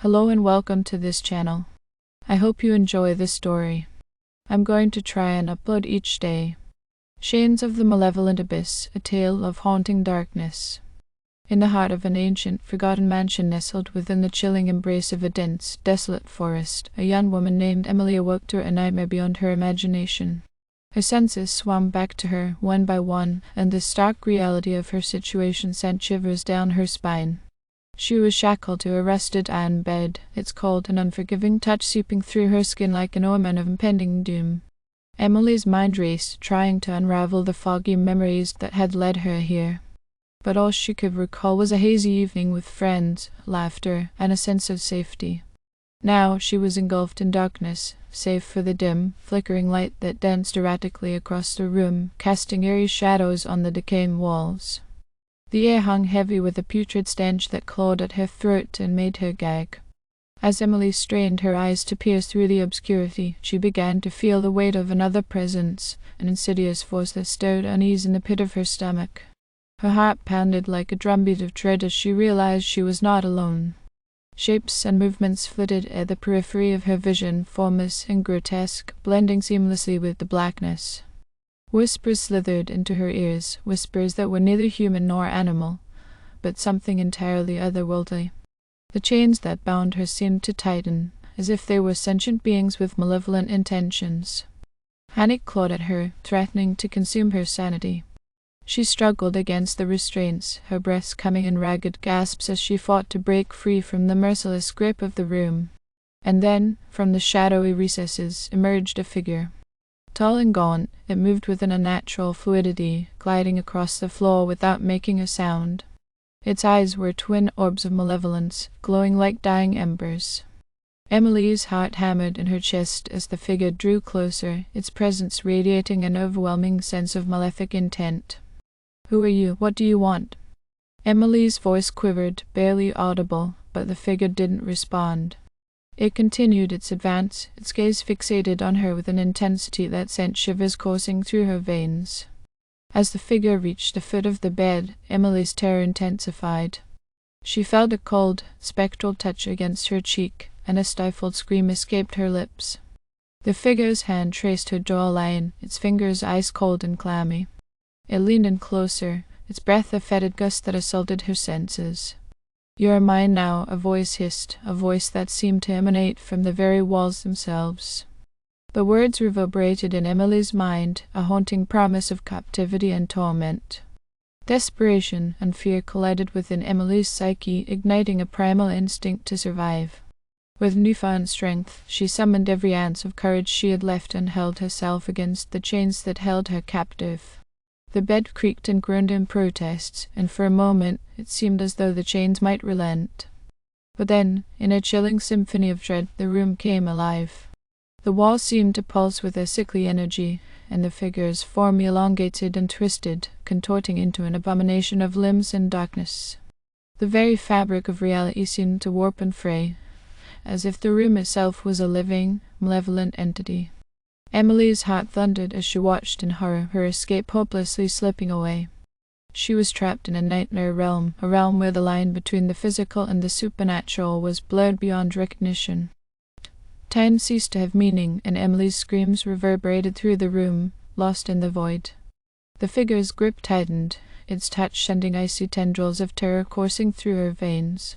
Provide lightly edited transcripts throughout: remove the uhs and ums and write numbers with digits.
Hello and welcome to this channel. I hope you enjoy this story. I'm going to try and upload each day. Shades of the Malevolent Abyss, a tale of haunting darkness. In the heart of an ancient, forgotten mansion nestled within the chilling embrace of a dense, desolate forest, a young woman named Emily awoke to a nightmare beyond her imagination. Her senses swam back to her, one by one, and the stark reality of her situation sent shivers down her spine. She was shackled to a rusted iron bed, its cold and unforgiving touch seeping through her skin like an omen of impending doom. Emily's mind raced, trying to unravel the foggy memories that had led her here. But all she could recall was a hazy evening with friends, laughter, and a sense of safety. Now she was engulfed in darkness, save for the dim, flickering light that danced erratically across the room, casting eerie shadows on the decaying walls. The air hung heavy with a putrid stench that clawed at her throat and made her gag. As Emily strained her eyes to pierce through the obscurity, she began to feel the weight of another presence, an insidious force that stirred unease in the pit of her stomach. Her heart pounded like a drumbeat of dread as she realized she was not alone. Shapes and movements flitted at the periphery of her vision, formless and grotesque, blending seamlessly with the blackness. Whispers slithered into her ears, whispers that were neither human nor animal, but something entirely otherworldly. The chains that bound her seemed to tighten, as if they were sentient beings with malevolent intentions. Panic clawed at her, threatening to consume her sanity. She struggled against the restraints, her breath coming in ragged gasps as she fought to break free from the merciless grip of the room. And then, from the shadowy recesses, emerged a figure. Tall and gaunt, it moved with an unnatural fluidity, gliding across the floor without making a sound. Its eyes were twin orbs of malevolence, glowing like dying embers. Emily's heart hammered in her chest as the figure drew closer, its presence radiating an overwhelming sense of malefic intent. "Who are you? What do you want?" Emily's voice quivered, barely audible, but the figure didn't respond. It continued its advance, its gaze fixated on her with an intensity that sent shivers coursing through her veins. As the figure reached the foot of the bed, Emily's terror intensified. She felt a cold, spectral touch against her cheek, and a stifled scream escaped her lips. The figure's hand traced her jawline, its fingers ice-cold and clammy. It leaned in closer, its breath a fetid gust that assaulted her senses. "You are mine now," a voice hissed, a voice that seemed to emanate from the very walls themselves. The words reverberated in Emily's mind, a haunting promise of captivity and torment. Desperation and fear collided within Emily's psyche, igniting a primal instinct to survive. With newfound strength, she summoned every ounce of courage she had left and held herself against the chains that held her captive. The bed creaked and groaned in protest, and for a moment it seemed as though the chains might relent. But then, in a chilling symphony of dread, the room came alive. The walls seemed to pulse with a sickly energy, and the figure's form elongated and twisted, contorting into an abomination of limbs and darkness. The very fabric of reality seemed to warp and fray, as if the room itself was a living, malevolent entity. Emily's heart thundered as she watched in horror, her escape hopelessly slipping away. She was trapped in a nightmare realm, a realm where the line between the physical and the supernatural was blurred beyond recognition. Time ceased to have meaning, and Emily's screams reverberated through the room, lost in the void. The figure's grip tightened, its touch sending icy tendrils of terror coursing through her veins.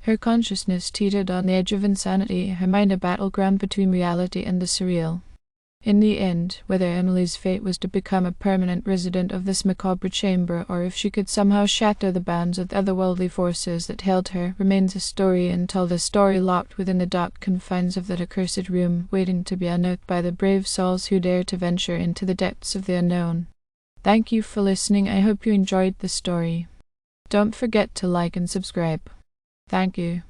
Her consciousness teetered on the edge of insanity, her mind a battleground between reality and the surreal. In the end, whether Emily's fate was to become a permanent resident of this macabre chamber, or if she could somehow shatter the bounds of the otherworldly forces that held her, remains a story until the story locked within the dark confines of that accursed room, waiting to be unearthed by the brave souls who dare to venture into the depths of the unknown. Thank you for listening. I hope you enjoyed the story. Don't forget to like and subscribe. Thank you.